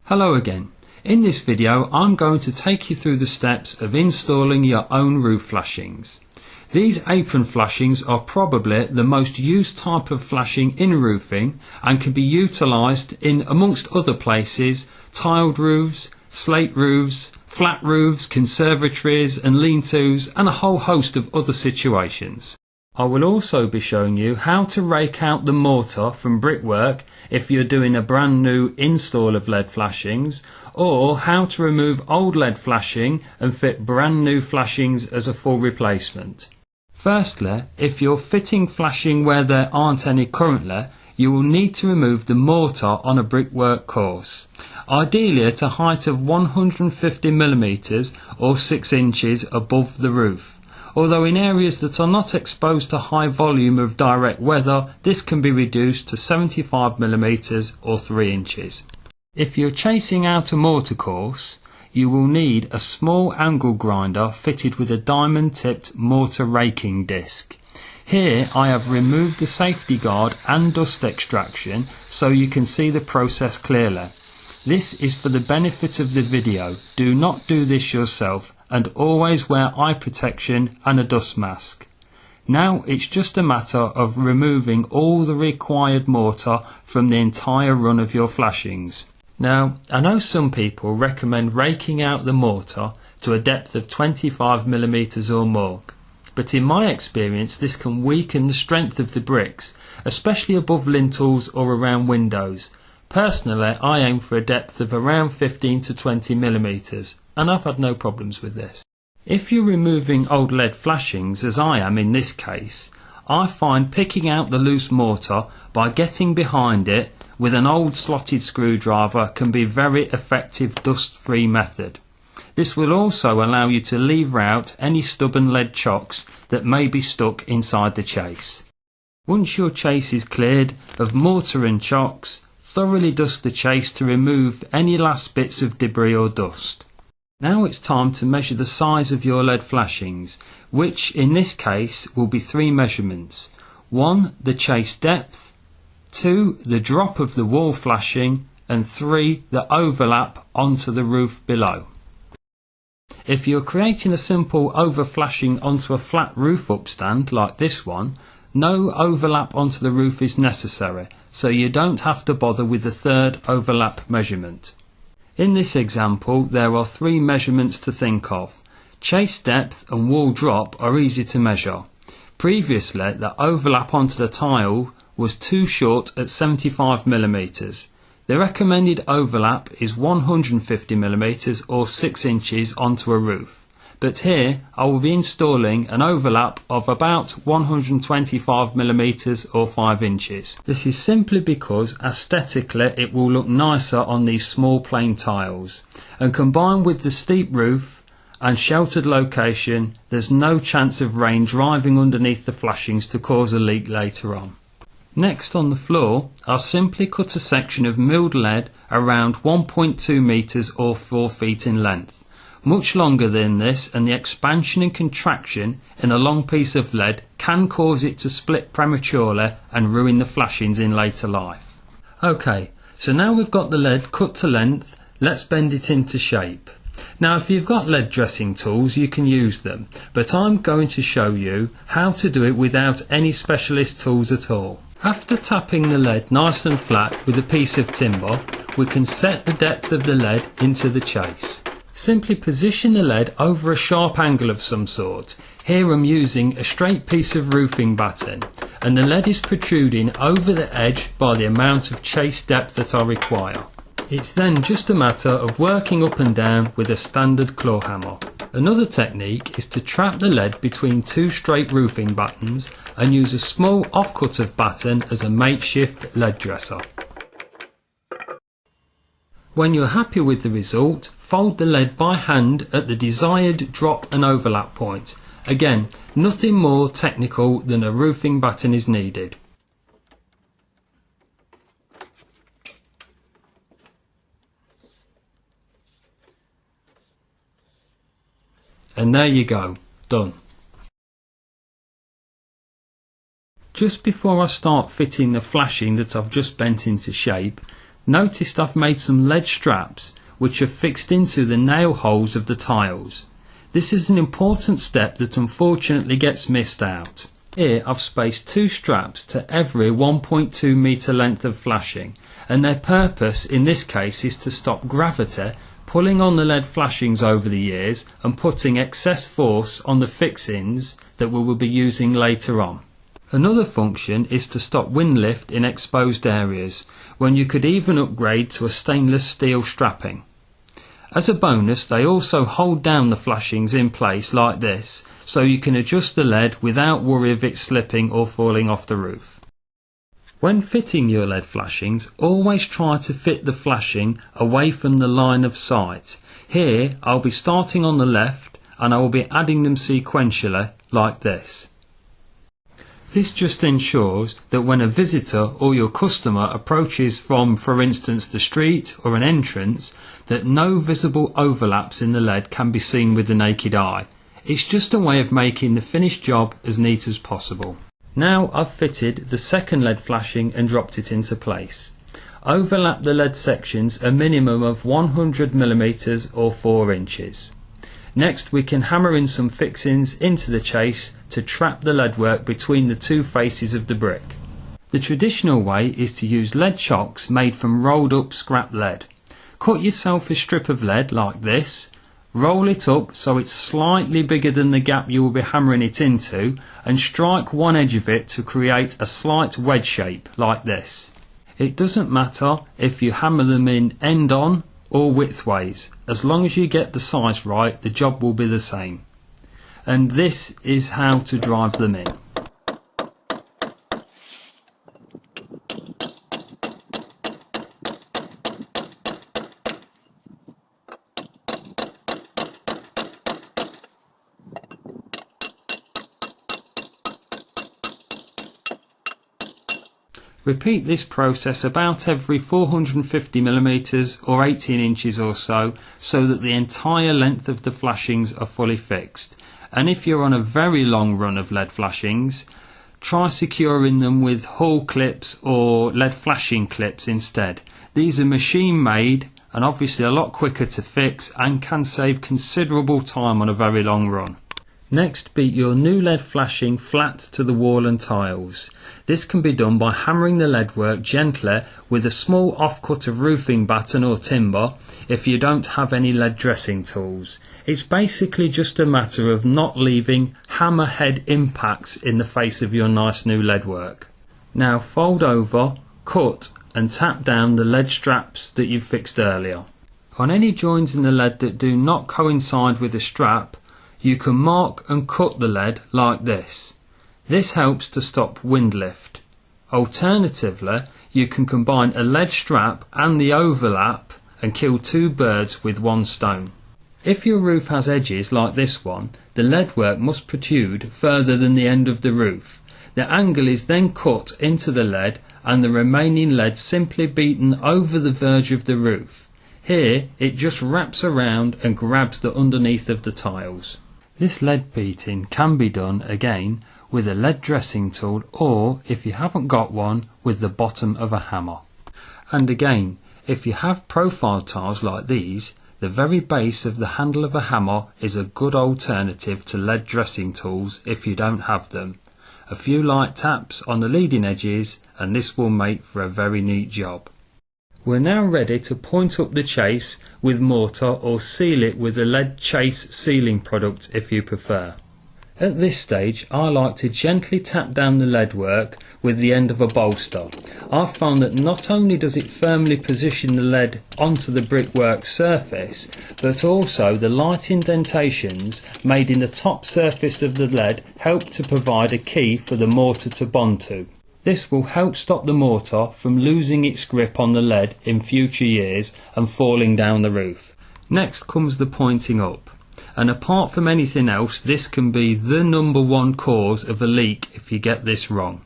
Hello again. In this video I'm going to take you through the steps of installing your own roof flashings. These apron flashings are probably the most used type of flashing in roofing and can be utilised in, amongst other places, tiled roofs, slate roofs, flat roofs, conservatories and lean-tos and a whole host of other situations. I will also be showing you how to rake out the mortar from brickwork if you're doing a brand new install of LED flashings, or how to remove old LED flashing and fit brand new flashings as a full replacement. Firstly, if you're fitting flashing where there aren't any currently, you will need to remove the mortar on a brickwork course, ideally at a height of 150mm or 6 inches above the roof. Although in areas that are not exposed to high volume of direct weather, this can be reduced to 75mm or 3 inches. If you're chasing out a mortar course, you will need a small angle grinder fitted with a diamond-tipped mortar raking disc. Here I have removed the safety guard and dust extraction so you can see the process clearly. This is for the benefit of the video. Do not do this yourself, and always wear eye protection and a dust mask. Now it's just a matter of removing all the required mortar from the entire run of your flashings. Now, I know some people recommend raking out the mortar to a depth of 25mm or more, but in my experience this can weaken the strength of the bricks, especially above lintels or around windows. Personally, I aim for a depth of around 15 to 20mm, and I've had no problems with this. If you're removing old LED flashings, as I am in this case, I find picking out the loose mortar by getting behind it with an old slotted screwdriver can be a very effective dust-free method. This will also allow you to lever out any stubborn lead chocks that may be stuck inside the chase. Once your chase is cleared of mortar and chocks, thoroughly dust the chase to remove any last bits of debris or dust. Now it's time to measure the size of your LED flashings, which in this case will be 3 measurements. 1. The chase depth, 2. The drop of the wall flashing, and 3. The overlap onto the roof below. If you're creating a simple overflashing onto a flat roof upstand like this one, no overlap onto the roof is necessary, so you don't have to bother with the 3rd overlap measurement. In this example there are 3 measurements to think of. Chase depth and wall drop are easy to measure. Previously the overlap onto the tile was too short at 75mm. The recommended overlap is 150mm or 6 inches onto a roof. But here I will be installing an overlap of about 125mm or 5 inches. This is simply because aesthetically it will look nicer on these small plain tiles, and combined with the steep roof and sheltered location, there's no chance of rain driving underneath the flashings to cause a leak later on. Next on the floor, I'll simply cut a section of milled lead around 1.2 meters or 4 feet in length. Much longer than this, and the expansion and contraction in a long piece of lead can cause it to split prematurely and ruin the flashings in later life. Okay, so now we've got the lead cut to length, let's bend it into shape. Now if you've got lead dressing tools you can use them, but I'm going to show you how to do it without any specialist tools at all. After tapping the lead nice and flat with a piece of timber, we can set the depth of the lead into the chase. Simply position the lead over a sharp angle of some sort. Here I'm using a straight piece of roofing batten, and the lead is protruding over the edge by the amount of chase depth that I require. It's then just a matter of working up and down with a standard claw hammer. Another technique is to trap the lead between 2 straight roofing battens and use a small offcut of batten as a makeshift lead dresser. When you're happy with the result, fold the lead by hand at the desired drop and overlap point. Again, nothing more technical than a roofing batten is needed. And there you go, done. Just before I start fitting the flashing that I've just bent into shape, Notice I've made some lead straps which are fixed into the nail holes of the tiles. This is an important step that unfortunately gets missed out. Here I've spaced 2 straps to every 1.2 metre length of flashing, and their purpose in this case is to stop gravity pulling on the lead flashings over the years and putting excess force on the fixings that we will be using later on. Another function is to stop wind lift in exposed areas, when you could even upgrade to a stainless steel strapping. As a bonus, they also hold down the flashings in place like this, so you can adjust the lead without worry of it slipping or falling off the roof. When fitting your lead flashings, always try to fit the flashing away from the line of sight. Here I'll be starting on the left and I will be adding them sequentially like this. This just ensures that when a visitor or your customer approaches from, for instance, the street or an entrance, that no visible overlaps in the lead can be seen with the naked eye. It's just a way of making the finished job as neat as possible. Now I've fitted the second lead flashing and dropped it into place. Overlap the lead sections a minimum of 100mm or 4 inches. Next we can hammer in some fixings into the chase to trap the leadwork between the 2 faces of the brick. The traditional way is to use lead chocks made from rolled up scrap lead. Cut yourself a strip of lead like this, roll it up so it's slightly bigger than the gap you will be hammering it into, and strike one edge of it to create a slight wedge shape like this. It doesn't matter if you hammer them in end on or widthways, as long as you get the size right, the job will be the same. And this is how to drive them in. Repeat this process about every 450mm or 18 inches or so that the entire length of the flashings are fully fixed. And if you're on a very long run of lead flashings, try securing them with Hall clips or lead flashing clips instead. These are machine made and obviously a lot quicker to fix and can save considerable time on a very long run. Next, beat your new lead flashing flat to the wall and tiles. This can be done by hammering the leadwork gently with a small offcut of roofing batten or timber if you don't have any lead dressing tools. It's basically just a matter of not leaving hammerhead impacts in the face of your nice new leadwork. Now fold over, cut and tap down the lead straps that you fixed earlier. On any joins in the lead that do not coincide with the strap, you can mark and cut the lead like this. This helps to stop wind lift. Alternatively, you can combine a lead strap and the overlap and kill 2 birds with 1 stone. If your roof has edges like this one, the leadwork must protrude further than the end of the roof. The angle is then cut into the lead and the remaining lead simply beaten over the verge of the roof. Here it just wraps around and grabs the underneath of the tiles. This lead beating can be done again with a lead dressing tool, or if you haven't got one, with the bottom of a hammer. And again, if you have profile tiles like these, the very base of the handle of a hammer is a good alternative to lead dressing tools if you don't have them. A few light taps on the leading edges and this will make for a very neat job. We're now ready to point up the chase with mortar or seal it with a lead chase sealing product if you prefer. At this stage I like to gently tap down the leadwork with the end of a bolster. I've found that not only does it firmly position the lead onto the brickwork surface, but also the light indentations made in the top surface of the lead help to provide a key for the mortar to bond to. This will help stop the mortar from losing its grip on the lead in future years and falling down the roof. Next comes the pointing up, and apart from anything else, this can be the #1 cause of a leak if you get this wrong.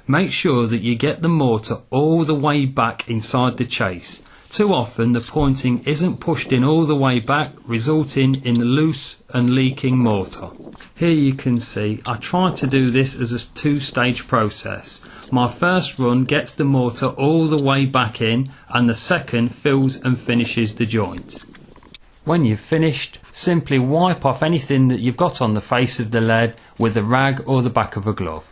Make sure that you get the mortar all the way back inside the chase. Too often the pointing isn't pushed in all the way back, resulting in a loose and leaking mortar. Here you can see I try to do this as a 2-stage process. My first run gets the mortar all the way back in and the second fills and finishes the joint. When you've finished, simply wipe off anything that you've got on the face of the lead with a rag or the back of a glove.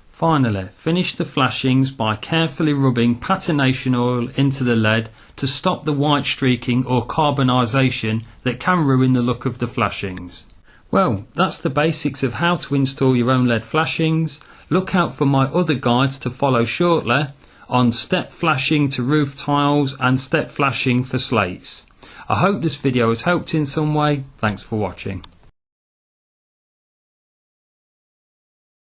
Finally, finish the flashings by carefully rubbing patination oil into the lead to stop the white streaking or carbonisation that can ruin the look of the flashings. Well, that's the basics of how to install your own lead flashings. Look out for my other guides to follow shortly on step flashing to roof tiles and step flashing for slates. I hope this video has helped in some way. Thanks for watching.